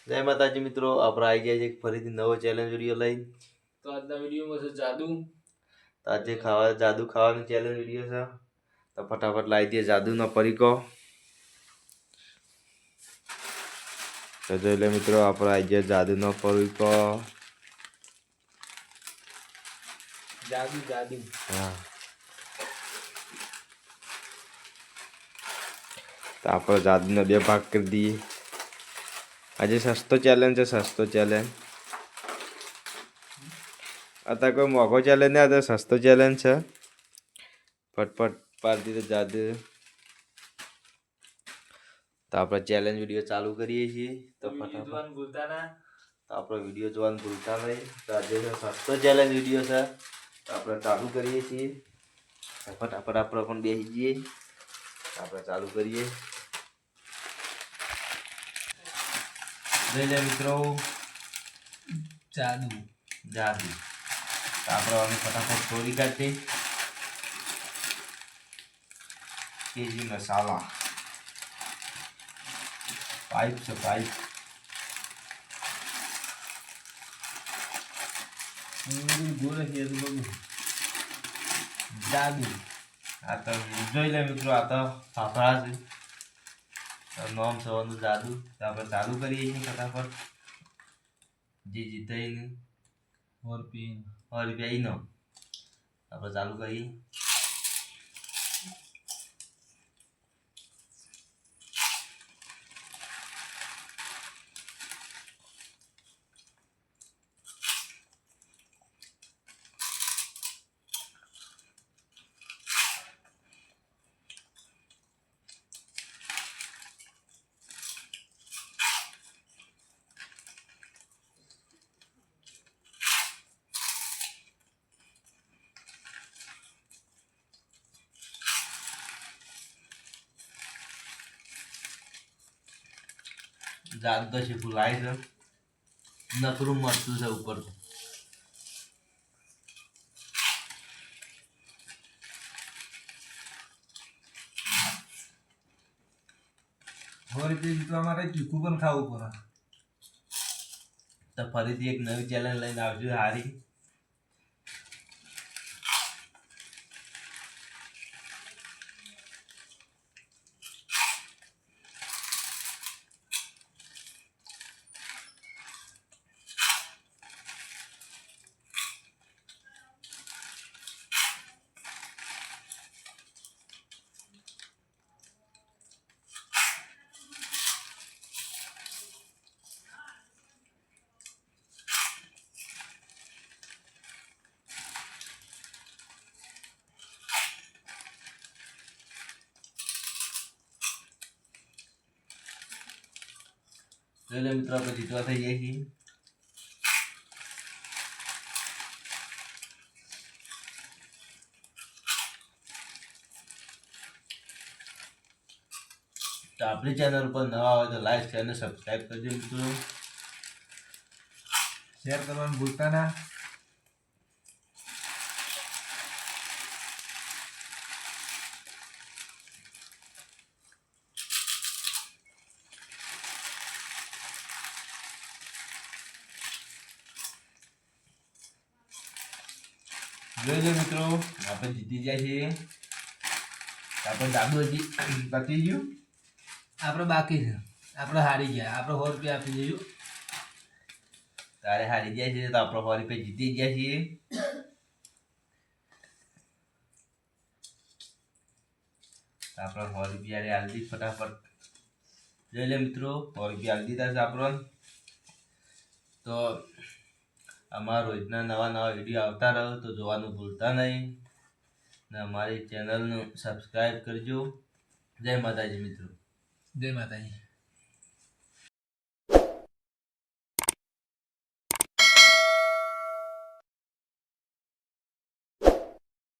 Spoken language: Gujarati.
જય માતાજી મિત્રો, આપણે આવી ગયા છે ફરીથી નવો ચેલેન્જ વિડીયો લઈ. તો આજના વિડીયોમાં છે જાદુ. તો આજે જાદુ ખાવાનું ચેલેન્જ વિડીયો છે. તો ફટાફટ લાવી દઈએ જાદુનો પરીકો. તો જોઈ લે મિત્રો, આપણે આવી ગયા જાદુનો પરીકો. જાદુ જાદુ હા, તો આપણે જાદુનો 2 ભાગ કરી દઈએ. આજે સસ્તો ચેલેન્જ છે, સસ્તો ચેલેન્જ. અત્યારે કોઈ મોઘો ચેલેન્જ નહીં, અત્યારે સસ્તો ચેલેન્જ છે. ફટફટ પાડી દીધો જાદુ. તો આપણે ચેલેન્જ વિડીયો ચાલુ કરીએ છીએ. તો ફટાફટ ભૂલતા ના. તો આપણે વિડીયો જોવાનું ભૂલતા નહીં. તો આજે સસ્તો ચેલેન્જ વિડીયો છે, તો આપણે ચાલુ કરીએ છીએ. ફટાફટ આપણે પણ બેસી જઈએ. આપણે ચાલુ કરીએ. જોઈ લે મિત્રો, જાદુ જાદુ. તો આપણે હવે ફટાફટ તોડી કાઢીએ. કેજી મસાલા પાઇપ છે, પાઇપ. ગોળ છે તો બધું જાદુ. આ તો જોઈ લે મિત્રો, આ તો ફાફડા છે. નામ સવાનું જાદુ. તો આપણે ચાલુ કરીએ છીએ ફટાફટ. જે જીતે ને ₹100 ઈનો આપણે ચાલુ કરીએ. જાદુ તો શીખું લાય છે, નકરું મરતું છે ઉપર. ₹100 જીતવા માટે તીખું પણ ખાવું પડે. તો ફરીથી એક નવી ચેલેન્જ લઈને આવજો હારી. જોઈ લે મિત્રો, આપણે જીતવા થઈ જાય છીએ. તો આપણી ચેનલ પર નવા હોય તો લાઈક શેર અને સબસ્ક્રાઈબ કરજો મિત્રો. શેર કરવાનું ભૂલતા ના. જોઈ લે મિત્રો, આપણે જીતી જાય છીએ. આપણે જાદુ હજી પતી ગયું. આપણે બાકી છે, આપણે હારી ગયા. આપણે ₹100 આપી દઈશું. તારે હારી જાય છે તો આપણે ₹100 જીતી ગયા છીએ. આપણે ₹100 આલી દી ફટાફટ. જોઈ લે મિત્રો, ₹100 આલી દીધા છે આપણને. તો અમારા રોજના નવા નવા વિડીયો આવતા રહો તો જોવાનું ભૂલતા નહીં. ને અમારી ચેનલનું સબસ્ક્રાઈબ કરજો. જય માતાજી મિત્રો. જય માતાજી.